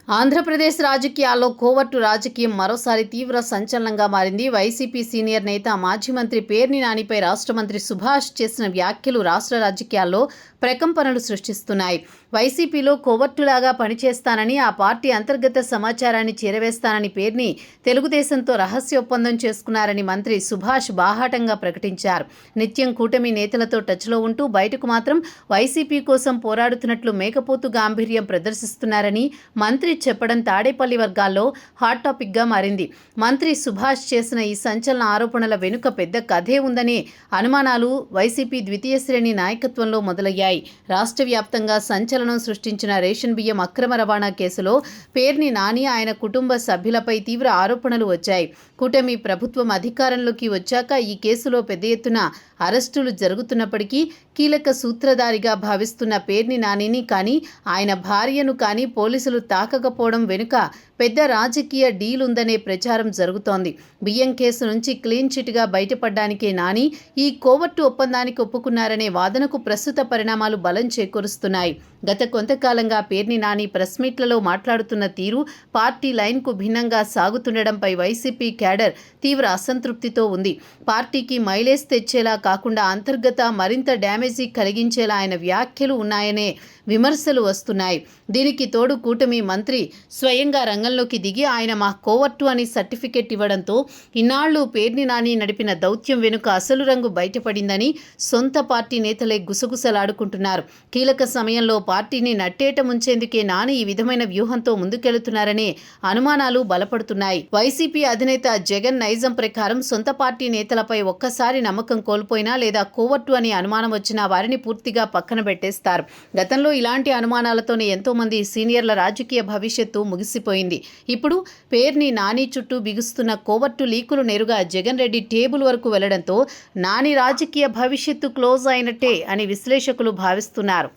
ఆంధ్రప్రదేశ్ రాజకీయాల్లో కోవర్టు రాజకీయం మరోసారి తీవ్ర సంచలనంగా మారింది. వైసీపీ సీనియర్ నేత మాజీ మంత్రి పేర్ని నానిపై రాష్ట్ర మంత్రి సుభాష్ చేసిన వ్యాఖ్యలు రాష్ట్ర రాజకీయాల్లో ప్రకంపనలు సృష్టిస్తున్నాయి. వైసీపీలో కోవర్టులాగా పనిచేస్తానని, ఆ పార్టీ అంతర్గత సమాచారాన్ని చేరవేస్తానని పేర్ని తెలుగుదేశంతో రహస్య ఒప్పందం చేసుకున్నారని మంత్రి సుభాష్ బాహాటంగా ప్రకటించారు. నిత్యం కూటమి నేతలతో టచ్లో ఉంటూ బయటకు మాత్రం వైసీపీ కోసం పోరాడుతున్నట్లు మేకపోతు గాంభీర్యం ప్రదర్శిస్తున్నారని మంత్రి చెప్పడం తాడేపల్లి వర్గాల్లో హాట్ టాపిక్గా మారింది. మంత్రి సుభాష్ చేసిన ఈ సంచలన ఆరోపణల వెనుక పెద్ద కథే ఉందనే అనుమానాలు వైసీపీ ద్వితీయ శ్రేణి నాయకత్వంలో మొదలయ్యాయి. రాష్ట్ర వ్యాప్తంగా సంచలనం సృష్టించిన రేషన్ బియ్యం అక్రమ రవాణా కేసులో పేర్ని నాని, ఆయన కుటుంబ సభ్యులపై తీవ్ర ఆరోపణలు వచ్చాయి. కూటమి ప్రభుత్వం అధికారంలోకి వచ్చాక ఈ కేసులో పెద్ద ఎత్తున అరెస్టులు జరుగుతున్నప్పటికీ కీలక సూత్రధారిగా భావిస్తున్న పేర్ని నానిని కానీ, ఆయన భార్యను కానీ పోలీసులు తాకకపోవడం వెనుక పెద్ద రాజకీయ డీల్ ఉందనే ప్రచారం జరుగుతోంది. బియ్యం కేసు నుంచి క్లీన్ చిట్గా బయటపడ్డానికే నాని ఈ కోవర్టు ఒప్పందానికి ఒప్పుకున్నారనే వాదనకు ప్రస్తుత పరిణామాలు బలం చేకూరుస్తున్నాయి. గత కొంతకాలంగా పేర్ని నాని ప్రెస్ మీట్లలో మాట్లాడుతున్న తీరు పార్టీ లైన్కు భిన్నంగా సాగుతుండడంపై వైసీపీ క్యాడర్ తీవ్ర అసంతృప్తితో ఉంది. పార్టీకి మైలేజ్ తెచ్చేలా కాకుండా అంతర్గత మరింత డ్యామేజీ కలిగించేలా ఆయన వ్యాఖ్యలు ఉన్నాయనే విమర్శలు వస్తున్నాయి. దీనికి తోడు కూటమి మంత్రి స్వయంగా రంగంలోకి దిగి ఆయన మా కోవర్టు అని సర్టిఫికెట్ ఇవ్వడంతో ఇన్నాళ్లు పేర్ని నాని నడిపిన దౌత్యం వెనుక అసలు రంగు బయటపడిందని సొంత పార్టీ నేతలే గుసగుసలాడుకుంటున్నారు. కీలక సమయంలో పార్టీని నట్టేట ముంచేందుకే నాని ఈ విధమైన వ్యూహంతో ముందుకెళ్తున్నారనే అనుమానాలు బలపడుతున్నాయి. వైసీపీ అధినేత జగన్ నైజం ప్రకారం సొంత పార్టీ నేతలపై ఒక్కసారి నమ్మకం కోల్పోయినా లేదా కోవర్టు అని అనుమానం వచ్చినా వారిని పూర్తిగా పక్కన పెట్టేస్తారు. గతంలో ఇలాంటి అనుమానాలతోనే ఎంతోమంది సీనియర్ల రాజకీయ భవిష్యత్తు ముగిసిపోయింది. ఇప్పుడు పేర్ని నాని చుట్టూ బిగుస్తున్న కోవర్టు లీకులు నేరుగా జగన్ రెడ్డి టేబుల్ వరకు వెళ్లడంతో నాని రాజకీయ భవిష్యత్తు క్లోజ్ అయినట్టే అని విశ్లేషకులు భావిస్తున్నారు.